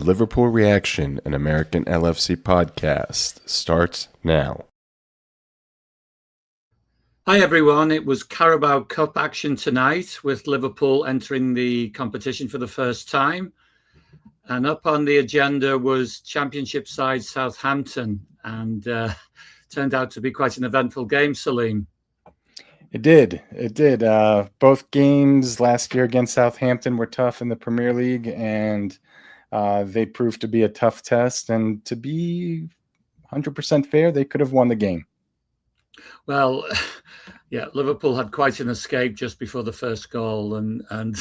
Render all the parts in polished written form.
Liverpool Reaction, an American LFC podcast, starts now. Hi everyone, it was Carabao Cup action tonight with Liverpool entering the competition for the first time. And up on the agenda was Championship side Southampton, and turned out to be quite an eventful game, Salim. It did. Both games last year against Southampton were tough in the Premier League, and they proved to be a tough test. And to be 100% fair, they could have won the game. Well, yeah, Liverpool had quite an escape just before the first goal, and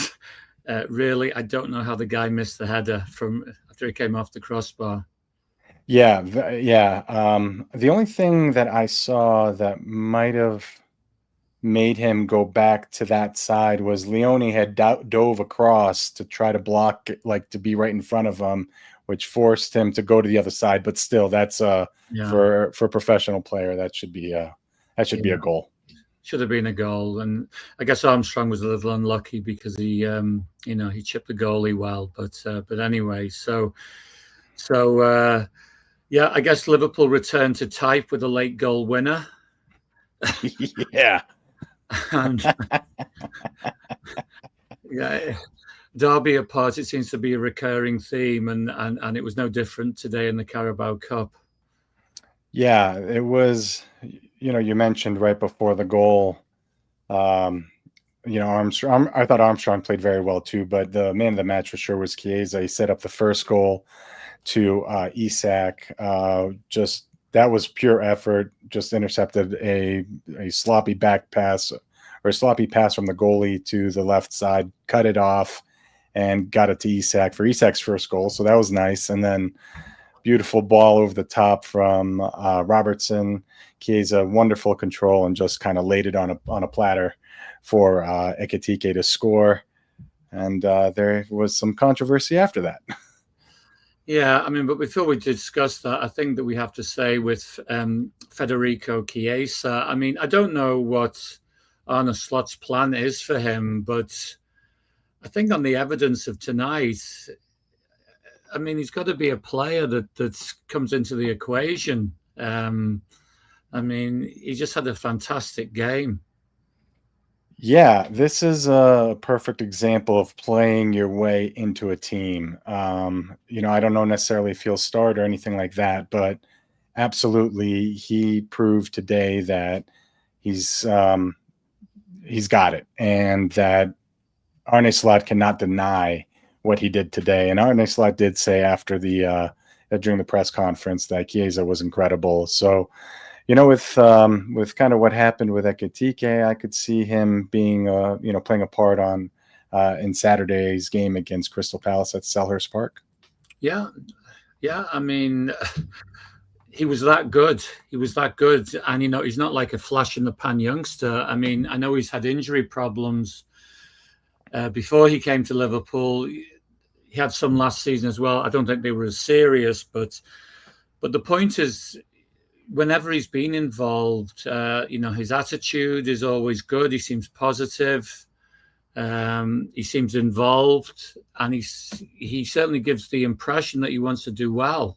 really, I don't know how the guy missed the header from after he came off the crossbar. Yeah. The only thing that I saw that might have made him go back to that side was Leone had dove across to try to block, like to be right in front of him, which forced him to go to the other side. But still, that's for a professional player, that should be a goal. Should have been a goal, and I guess Armstrong was a little unlucky because he chipped the goalie well. But anyway, so yeah, I guess Liverpool returned to type with a late goal winner. Yeah. And yeah, Derby apart, it seems to be a recurring theme, and it was no different today in the Carabao Cup. Yeah, it was. You mentioned right before the goal, Armstrong. I thought Armstrong played very well too, but the man of the match for sure was Chiesa. He set up the first goal to Isak. That was pure effort. Just intercepted a sloppy back pass or a sloppy pass from the goalie to the left side, cut it off, and got it to Isak for Isak's first goal. So that was nice. And then beautiful ball over the top from Robertson. Chiesa, wonderful control, and just kind of laid it on a platter for Ekitike to score. And there was some controversy after that. Yeah, I mean, but before we discuss that, I think that we have to say with Federico Chiesa, I mean, I don't know what Arne Slot's plan is for him, but I think on the evidence of tonight, I mean, he's got to be a player that comes into the equation. I mean, he just had a fantastic game. Yeah, this is a perfect example of playing your way into a team. I don't know necessarily if he'll start or anything like that, but absolutely, he proved today that he's got it, and that Arne Slot cannot deny what he did today. And Arne Slot did say after during the press conference that Chiesa was incredible. So, with kind of what happened with Ekitike, I could see him being, playing a part in Saturday's game against Crystal Palace at Selhurst Park. Yeah. I mean, he was that good. And, he's not like a flash in the pan youngster. I mean, I know he's had injury problems before he came to Liverpool. He had some last season as well. I don't think they were as serious, but the point is, whenever he's been involved, his attitude is always good. He seems positive. He seems involved, and he certainly gives the impression that he wants to do well,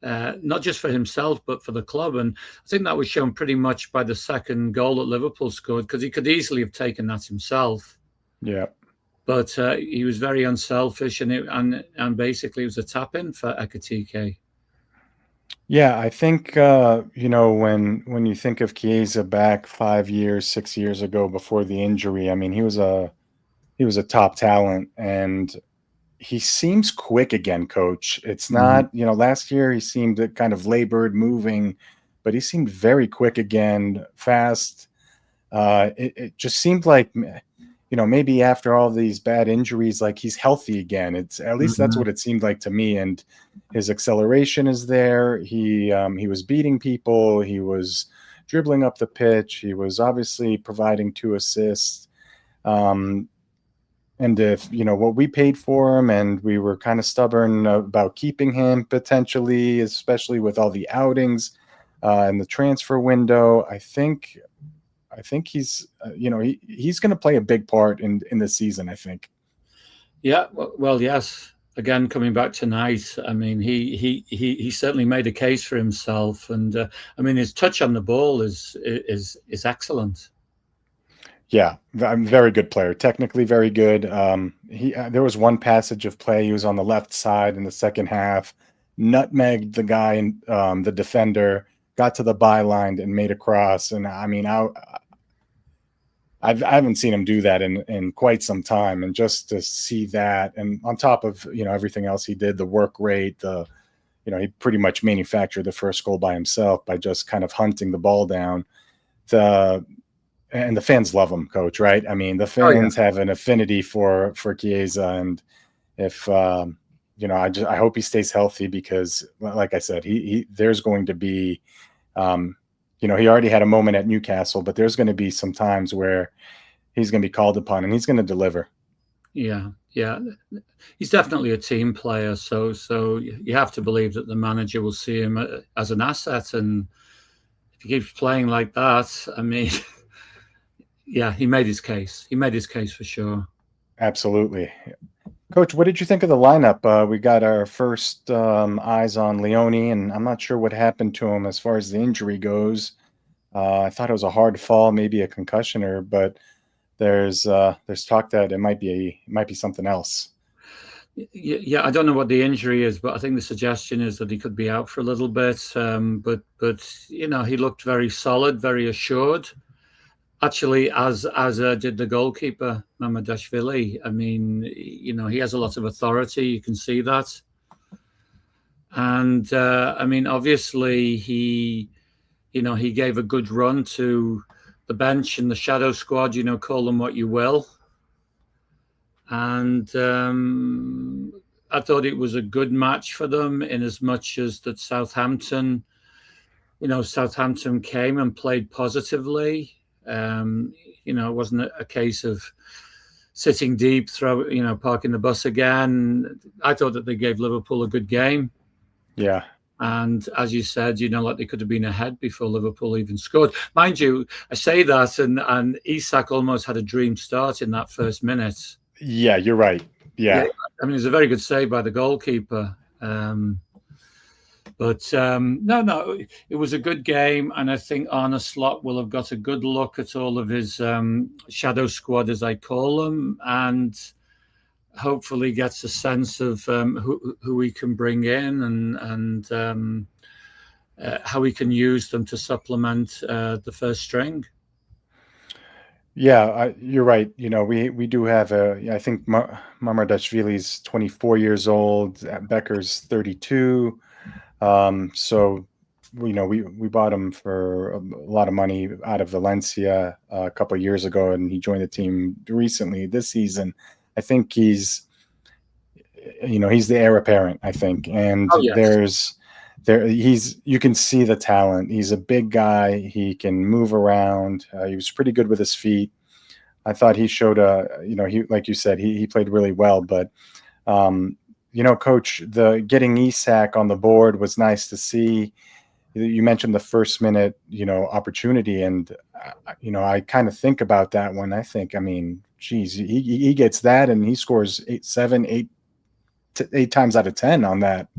not just for himself, but for the club. And I think that was shown pretty much by the second goal that Liverpool scored, because he could easily have taken that himself. Yeah. But he was very unselfish, and basically it was a tap-in for Ekitike. Yeah, I think when you think of Chiesa back 5 years, 6 years ago before the injury, I mean, he was a top talent, and he seems quick again, Coach. It's not, last year he seemed kind of labored, moving, but he seemed very quick again, fast. It just seemed like, maybe after all these bad injuries, like he's healthy again. It's at least that's what it seemed like to me. And his acceleration is there. He was beating people. He was dribbling up the pitch. He was obviously providing 2 assists. And if, what we paid for him, and we were kind of stubborn about keeping him potentially, especially with all the outings in the transfer window, I think he's, he's going to play a big part in this season, I think. Yeah, well, yes. again, coming back tonight, I mean, he certainly made a case for himself, and I mean, his touch on the ball is excellent. Yeah, I'm very good player. Technically very good. There was one passage of play. He was on the left side in the second half, nutmegged the guy and the defender, got to the byline and made a cross. And I mean, I haven't seen him do that in quite some time. And just to see that, and on top of everything else he did, the work rate, he pretty much manufactured the first goal by himself by just kind of hunting the ball down. And the fans love him, Coach, right? I mean, the fans have an affinity for Chiesa, and if I hope he stays healthy because, like I said, there's going to be, he already had a moment at Newcastle, but there's going to be some times where he's going to be called upon, and he's going to deliver. Yeah, he's definitely a team player, so you have to believe that the manager will see him as an asset, and if he keeps playing like that, I mean. Yeah, he made his case. He made his case for sure. Absolutely. Coach, what did you think of the lineup? We got our first eyes on Leone, and I'm not sure what happened to him as far as the injury goes. I thought it was a hard fall, maybe a concussioner, but there's talk that it might be something else. Yeah, I don't know what the injury is, but I think the suggestion is that he could be out for a little bit. But he looked very solid, very assured. Actually, as did the goalkeeper, Mamardashvili. I mean, he has a lot of authority. You can see that. And, I mean, obviously, he gave a good run to the bench and the shadow squad, call them what you will. And I thought it was a good match for them in as much as that Southampton came and played positively. It wasn't a case of sitting deep, parking the bus again. I thought that they gave Liverpool a good game. Yeah. And as you said, like they could have been ahead before Liverpool even scored. Mind you, I say that, and Isak almost had a dream start in that first minute. Yeah, you're right. Yeah. I mean, it was a very good save by the goalkeeper. But no, it was a good game, and I think Arne Slot will have got a good look at all of his shadow squad, as I call them, and hopefully gets a sense of who we can bring in and how we can use them to supplement the first string. Yeah, you're right. We do have I think Mamardashvili's 24 years old, Becker's 32. So, we bought him for a lot of money out of Valencia a couple of years ago, and he joined the team recently this season. I think he's the heir apparent, I think. And yes. you can see the talent. He's a big guy. He can move around. He was pretty good with his feet. I thought he showed like you said, he played really well, but, Coach, the getting Isak on the board was nice to see. You mentioned the first minute, opportunity, and I kind of think about that one. I think, I mean, geez, he gets that, and he scores 8 times out of 10 on that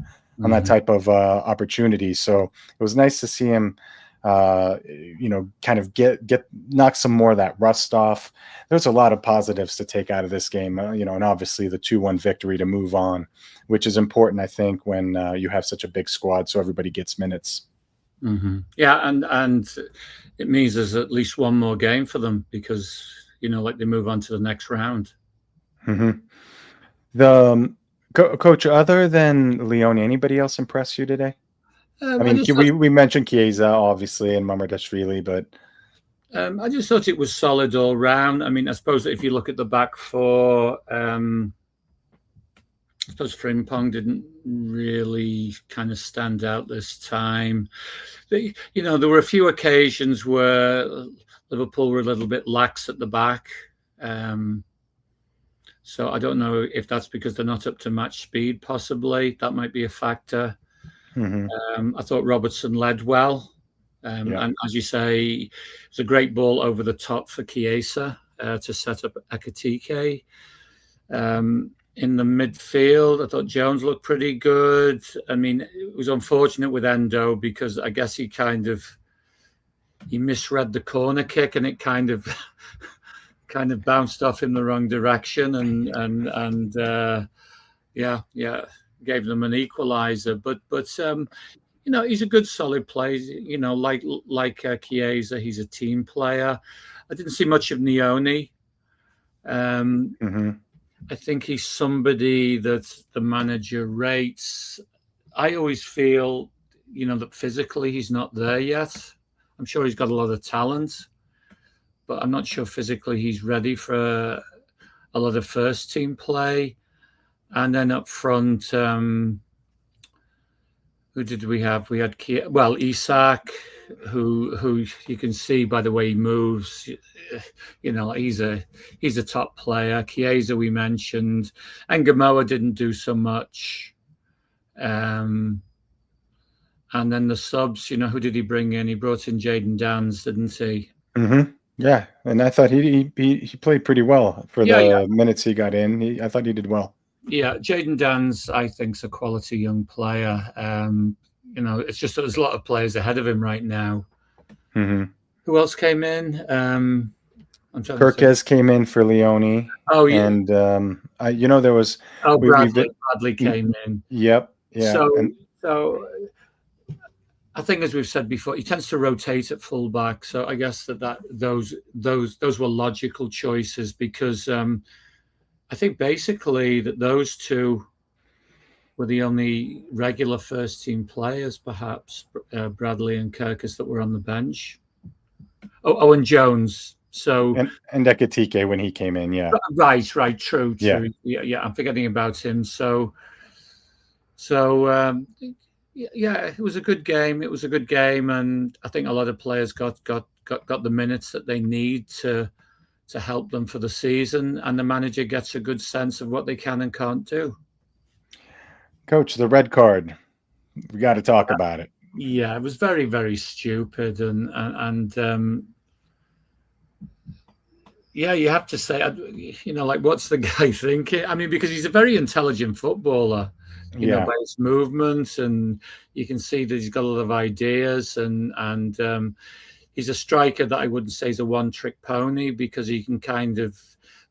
type of opportunity. So it was nice to see him, kind of knock some more of that rust off. There's a lot of positives to take out of this game, and obviously the 2-1 victory to move on, which is important, I think, when you have such a big squad, so everybody gets minutes. Mm-hmm. Yeah, and it means there's at least one more game for them because, like they move on to the next round. Mm-hmm. The Coach, other than Leone, anybody else impress you today? I mean, we mentioned Chiesa, obviously, and Mamardashvili, but I just thought it was solid all round. I mean, I suppose if you look at the back four, I suppose Frimpong didn't really kind of stand out this time. There were a few occasions where Liverpool were a little bit lax at the back. So I don't know if that's because they're not up to match speed, possibly. That might be a factor. Mm-hmm. I thought Robertson led well. And as you say, it's a great ball over the top for Chiesa to set up Ekitike. in the midfield, I thought Jones looked pretty good. I mean, it was unfortunate with Endo because I guess he misread the corner kick and it kind of bounced off in the wrong direction and gave them an equalizer. But he's a good solid player. Like Chiesa, he's a team player. I didn't see much of Nioni. I think he's somebody that the manager rates. I always feel, that physically he's not there yet. I'm sure he's got a lot of talent, but I'm not sure physically he's ready for a lot of first team play. And then up front, who did we have? We had Isak, who you can see by the way he moves. He's a top player. Chiesa we mentioned, and Gamoa didn't do so much. And then the subs, who did he bring in? He brought in Jayden Danns, didn't he? Yeah, and I thought he played pretty well for the minutes he got in. I thought he did well. Yeah, Jayden Danns, I think, is a quality young player. It's just that there's a lot of players ahead of him right now. Who else came in? Kirkes came in for Leone. Oh, yeah. And there was Bradley came in. Yep. Yeah. So I think, as we've said before, he tends to rotate at fullback. So I guess those were logical choices because I think basically that those two were the only regular first team players, perhaps Bradley and Kirkes, that were on the bench. Oh, and Jones. So and Ekitike when he came in, yeah. Right, true. Yeah, I'm forgetting about him. So it was a good game. It was a good game, and I think a lot of players got the minutes that they need to help them for the season, and the manager gets a good sense of what they can and can't do. Coach, the red card. We got to talk about it. Yeah, it was very, very stupid, and you have to say, what's the guy thinking? I mean, because he's a very intelligent footballer, by his movements, and you can see that he's got a lot of ideas, and he's a striker that I wouldn't say is a one-trick pony because he can kind of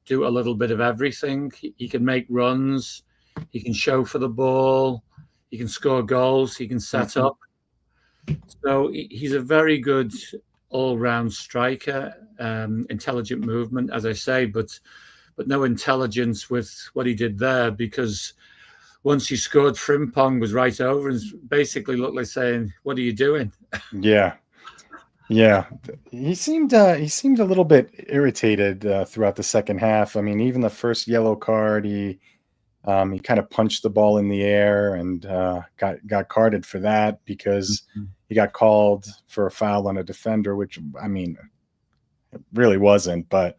do a little bit of everything. He can make runs, he can show for the ball, he can score goals, he can set up. So he's a very good all-round striker, intelligent movement, as I say, but no intelligence with what he did there, because once he scored, Frimpong was right over and basically looked like saying, "What are you doing?" Yeah. He seemed a little bit irritated throughout the second half. I mean, even the first yellow card, he kind of punched the ball in the air and got carded for that because he got called for a foul on a defender, which, I mean, it really wasn't. But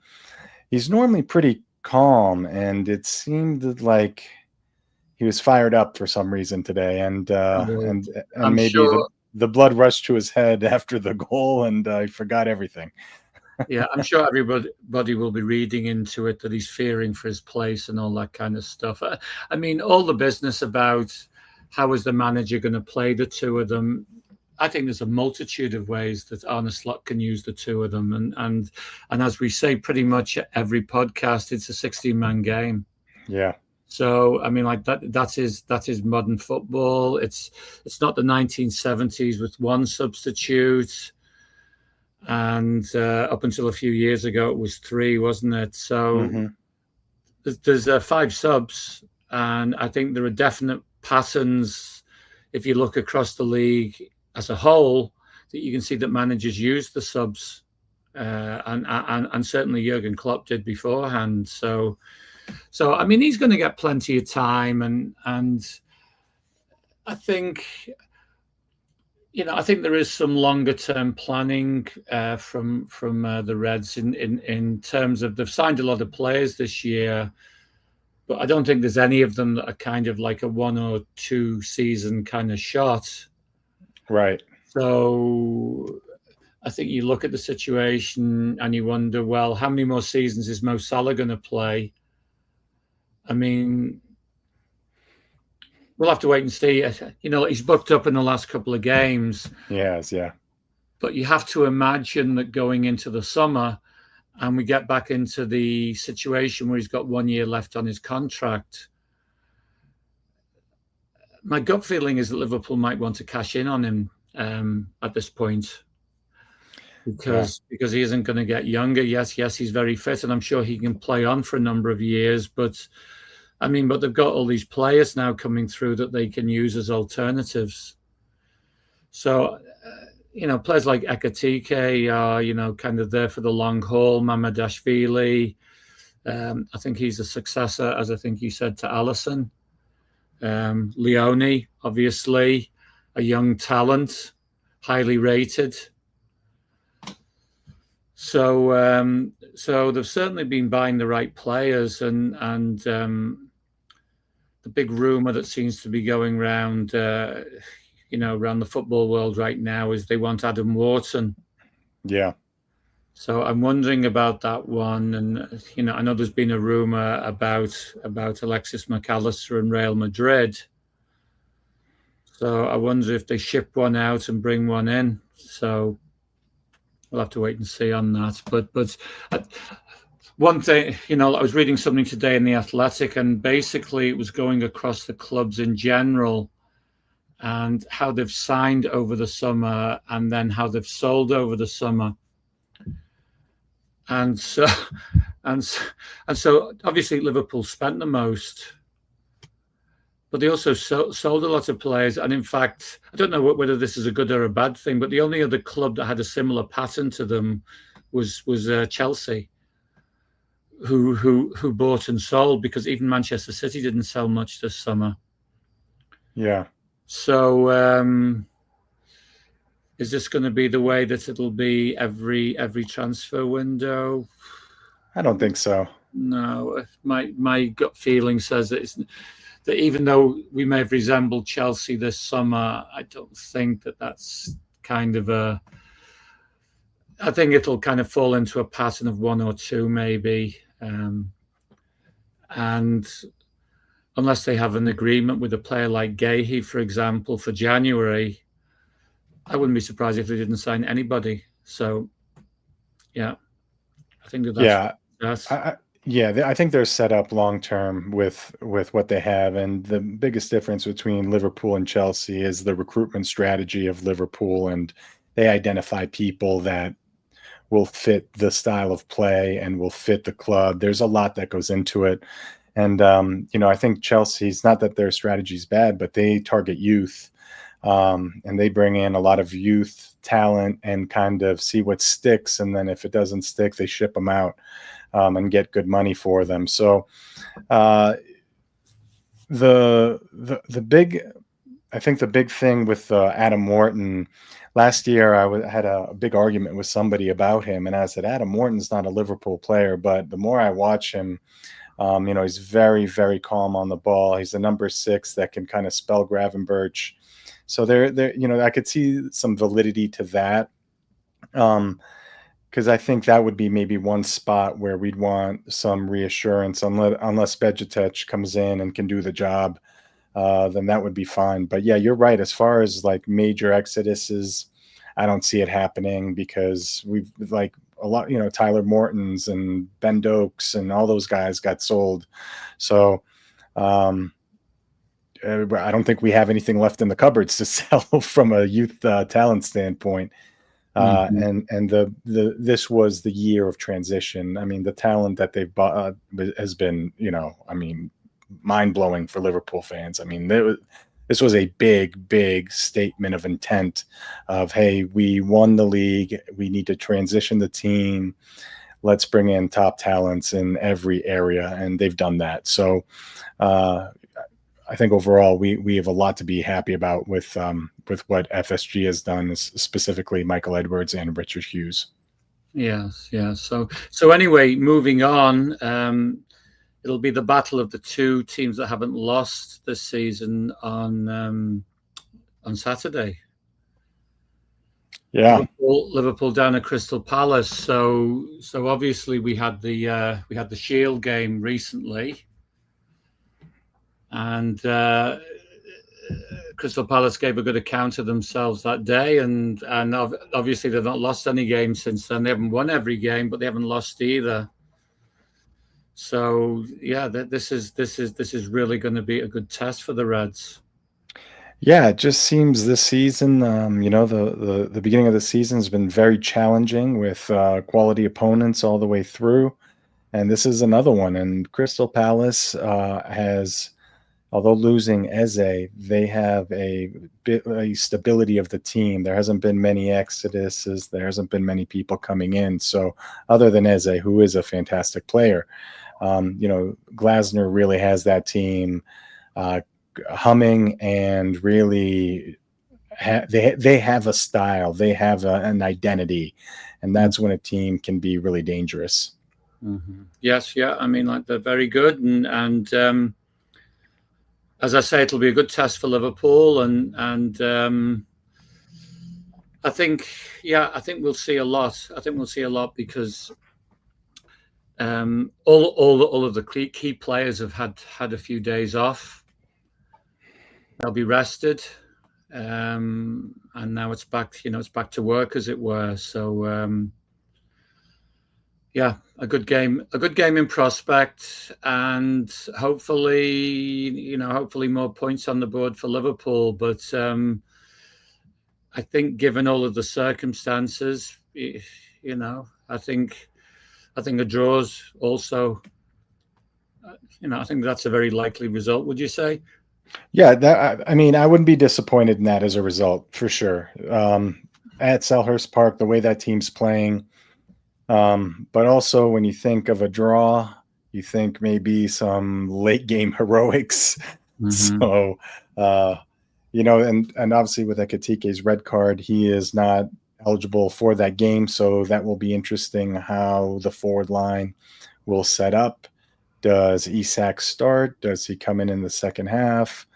he's normally pretty calm, and it seemed like he was fired up for some reason today, and maybe sure the blood rushed to his head after the goal, and he forgot everything. Yeah, I'm sure everybody will be reading into it that he's fearing for his place and all that kind of stuff. I mean, all the business about how is the manager going to play the two of them, I think there's a multitude of ways that Arne Slot can use the two of them. And as we say pretty much every podcast, it's a 16-man game. Yeah. So, I mean, like that is modern football. It's not the 1970s with one substitute. And up until a few years ago, it was 3, wasn't it? So there's 5 subs. And I think there are definite patterns, if you look across the league as a whole, that you can see that managers use the subs. And certainly Jurgen Klopp did beforehand. So I mean, he's going to get plenty of time, and I think, I think there is some longer term planning from the Reds in terms of they've signed a lot of players this year, but I don't think there's any of them that are kind of like a 1 or 2 season kind of shot. Right. So I think you look at the situation and you wonder, well, how many more seasons is Mo Salah going to play? I mean, we'll have to wait and see. He's booked up in the last couple of games. Yes, yeah. But you have to imagine that going into the summer and we get back into the situation where he's got 1 year left on his contract. My gut feeling is that Liverpool might want to cash in on him at this point because he isn't going to get younger. Yes, he's very fit, and I'm sure he can play on for a number of years. But they've got all these players now coming through that they can use as alternatives. So, players like Ekitike are, kind of there for the long haul. Mamadashvili, I think he's a successor, as I think you said, to Alisson. Leone, obviously, a young talent, highly rated. So they've certainly been buying the right players, and the big rumor that seems to be going around, around the football world right now is they want Adam Wharton. Yeah. So I'm wondering about that one, and I know there's been a rumor about Alexis McAllister and Real Madrid. So I wonder if they ship one out and bring one in. So we'll have to wait and see on that. But one thing, I was reading something today in The Athletic, and basically it was going across the clubs in general and how they've signed over the summer and then how they've sold over the summer. And so obviously Liverpool spent the most, but they also sold a lot of players. And in fact, I don't know whether this is a good or a bad thing, but the only other club that had a similar pattern to them was Chelsea, who bought and sold, because even Manchester City didn't sell much this summer. Yeah. So is this going to be the way that it'll be every transfer window? I don't think so. No, my gut feeling says that even though we may have resembled Chelsea this summer, I don't think that's kind of I think it'll kind of fall into a pattern of one or two maybe, and unless they have an agreement with a player like Gahey, for example, for January, I wouldn't be surprised if they didn't sign anybody. So, yeah, I think that's I think they're set up long term with what they have, and the biggest difference between Liverpool and Chelsea is the recruitment strategy of Liverpool, and they identify people that will fit the style of play and will fit the club. There's a lot that goes into it, and I think Chelsea's, not that their strategy is bad, but they target youth. And they bring in a lot of youth talent and kind of see what sticks. And then if it doesn't stick, they ship them out and get good money for them. So I think the big thing with Adam Wharton, last year I had a big argument with somebody about him. And I said, Adam Wharton's not a Liverpool player, but the more I watch him, he's very, very calm on the ball. He's the number 6 that can kind of spell Gravenberch. So there, I could see some validity to that, because I think that would be maybe one spot where we'd want some reassurance, unless Bejic comes in and can do the job, then that would be fine. But yeah, you're right. As far as like major exoduses, I don't see it happening, because we've like a lot, Tyler Mortons and Ben Dokes and all those guys got sold. So, I don't think we have anything left in the cupboards to sell from a youth talent standpoint. And this was the year of transition. I mean, the talent that they've bought has been, mind blowing for Liverpool fans. I mean, this was a big, big statement of intent of, hey, we won the league. We need to transition the team. Let's bring in top talents in every area. And they've done that. So, I think overall we have a lot to be happy about with what FSG has done, specifically Michael Edwards and Richard Hughes. Yes. So anyway, moving on, it'll be the battle of the two teams that haven't lost this season on Saturday. Yeah, Liverpool down at Crystal Palace. So obviously we had the Shield game recently. and Crystal Palace gave a good account of themselves that day, and obviously they've not lost any games since then. They haven't won every game, but they haven't lost either. So yeah, this is really going to be a good test for the Reds. Yeah, it just seems this season, the beginning of the season has been very challenging with quality opponents all the way through, and this is another one. And Crystal Palace has, although losing Eze, they have a stability of the team. There hasn't been many exoduses. There hasn't been many people coming in. So other than Eze, who is a fantastic player, Glasner really has that team humming, and really they have a style. They have an identity, and that's when a team can be really dangerous. Mm-hmm. Yes, yeah. I mean, like, they're very good, and as I say, it'll be a good test for Liverpool, and I think we'll see a lot. I think we'll see a lot because all of the key players have had a few days off. They'll be rested, and now it's back. It's back to work, as it were. So yeah, a good game in prospect, and hopefully more points on the board for Liverpool. But I think, given all of the circumstances, I think a draw's also, I think that's a very likely result. Would you say? Yeah, I wouldn't be disappointed in that as a result, for sure. At Selhurst Park, the way that team's playing, but also when you think of a draw, you think maybe some late game heroics. Mm-hmm. So, and obviously with Ekitike's red card, he is not eligible for that game. So that will be interesting how the forward line will set up. Does Isak start? Does he come in the second half?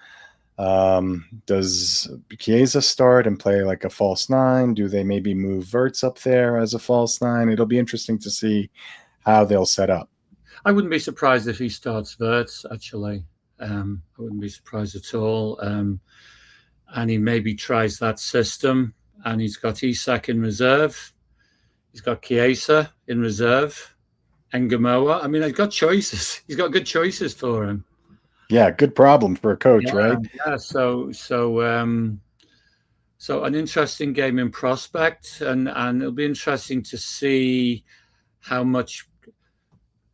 Does Chiesa start and play like a false nine? Do they maybe move Wirtz up there as a false nine? It'll be interesting to see how they'll set up. I wouldn't be surprised if he starts Wirtz, actually. I wouldn't be surprised at all. And he maybe tries that system, and he's got Isak in reserve. He's got Chiesa in reserve. And Gamoa. I mean, he's got choices. He's got good choices for him. Yeah, good problem for a coach, right? Yeah. So an interesting game in prospect, and it'll be interesting to see how much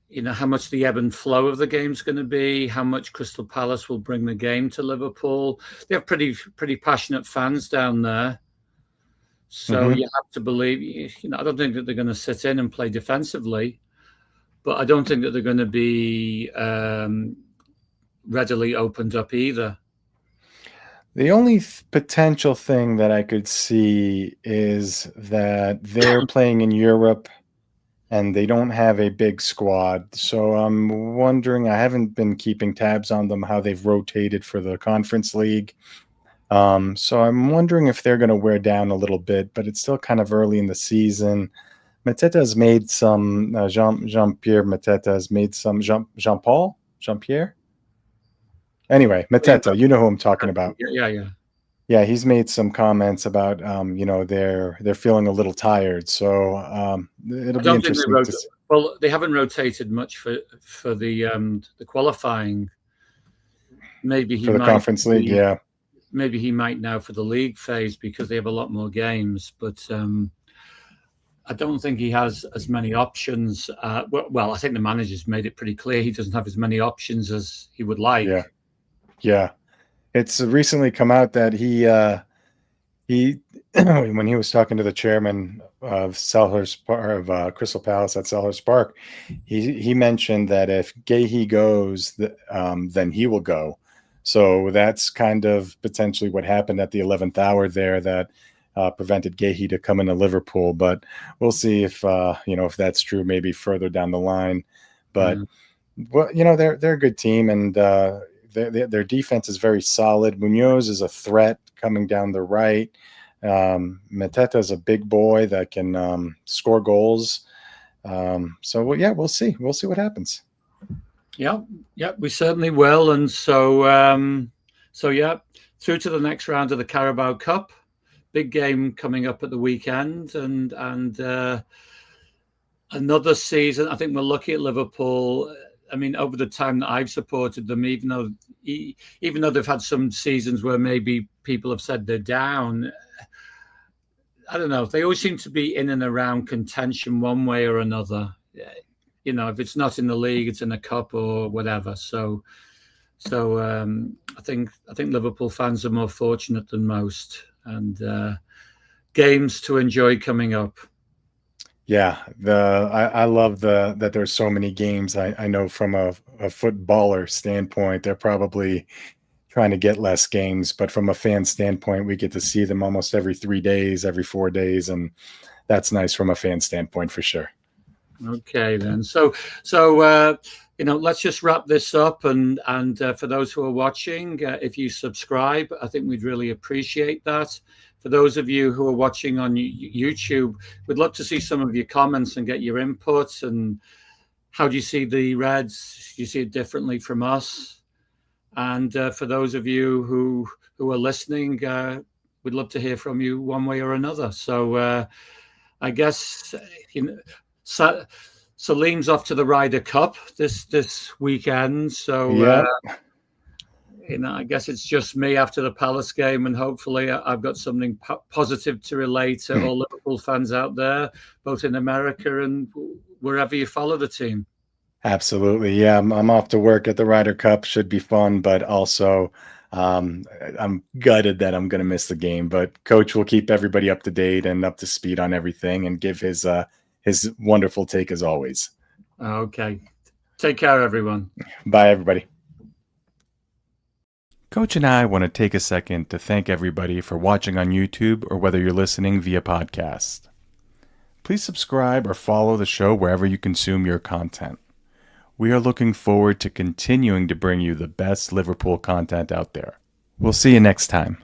the ebb and flow of the game's going to be. How much Crystal Palace will bring the game to Liverpool. They have pretty passionate fans down there. So you have to believe. I don't think that they're going to sit in and play defensively. But I don't think that they're going to be readily opened up either. The only potential thing that I could see is that they're playing in Europe and they don't have a big squad. So I'm wondering, I haven't been keeping tabs on them, how they've rotated for the Conference League. So I'm wondering if they're going to wear down a little bit, but it's still kind of early in the season. Mateta has made some, Jean-Pierre Mateta has made some, Jean-Pierre? Anyway, Mateta, you know who I'm talking about. Yeah, he's made some comments about, they're feeling a little tired. So it'll be interesting to see. Well, they haven't rotated much for the qualifying. Maybe he for the might Conference League, yeah. Maybe he might now for the league phase because they have a lot more games, but I don't think he has as many options. Well, I think the manager's made it pretty clear he doesn't have as many options as he would like. Yeah. It's recently come out that he when he was talking to the chairman of Crystal Palace at Selhurst Park, he mentioned that if Gahey goes, then he will go. So that's kind of potentially what happened at the 11th hour there that prevented Gahey to come into Liverpool. But we'll see if if that's true, maybe further down the line. But they're a good team, and their defense is very solid. Munoz is a threat coming down the right. Mateta is a big boy that can score goals. We'll see. We'll see what happens. Yeah, we certainly will. And so yeah, through to the next round of the Carabao Cup. Big game coming up at the weekend, and another season. I think we're lucky at Liverpool. I mean, over the time that I've supported them, even though they've had some seasons where maybe people have said they're down, I don't know. They always seem to be in and around contention one way or another. You know, if it's not in the league, it's in a cup or whatever. So I think Liverpool fans are more fortunate than most, and games to enjoy coming up. Yeah, I love that there's so many games. I know from a footballer standpoint, they're probably trying to get less games, but from a fan standpoint, we get to see them almost every 3 days, every 4 days, and that's nice from a fan standpoint for sure. Okay, then. So let's just wrap this up, and for those who are watching, if you subscribe, I think we'd really appreciate that. For those of you who are watching on YouTube, we'd love to see some of your comments and get your inputs. And how do you see the Reds? Do you see it differently from us? And for those of you who are listening, we'd love to hear from you one way or another. So I guess Salim's off to the Ryder Cup this weekend. So yeah. I guess it's just me after the Palace game, and hopefully I've got something positive to relate to all Liverpool fans out there, both in America and wherever you follow the team. Absolutely. Yeah, I'm off to work at the Ryder Cup. Should be fun, but also I'm gutted that I'm going to miss the game. But Coach will keep everybody up to date and up to speed on everything and give his wonderful take as always. Okay. Take care, everyone. Bye, everybody. Coach and I want to take a second to thank everybody for watching on YouTube or whether you're listening via podcast. Please subscribe or follow the show wherever you consume your content. We are looking forward to continuing to bring you the best Liverpool content out there. We'll see you next time.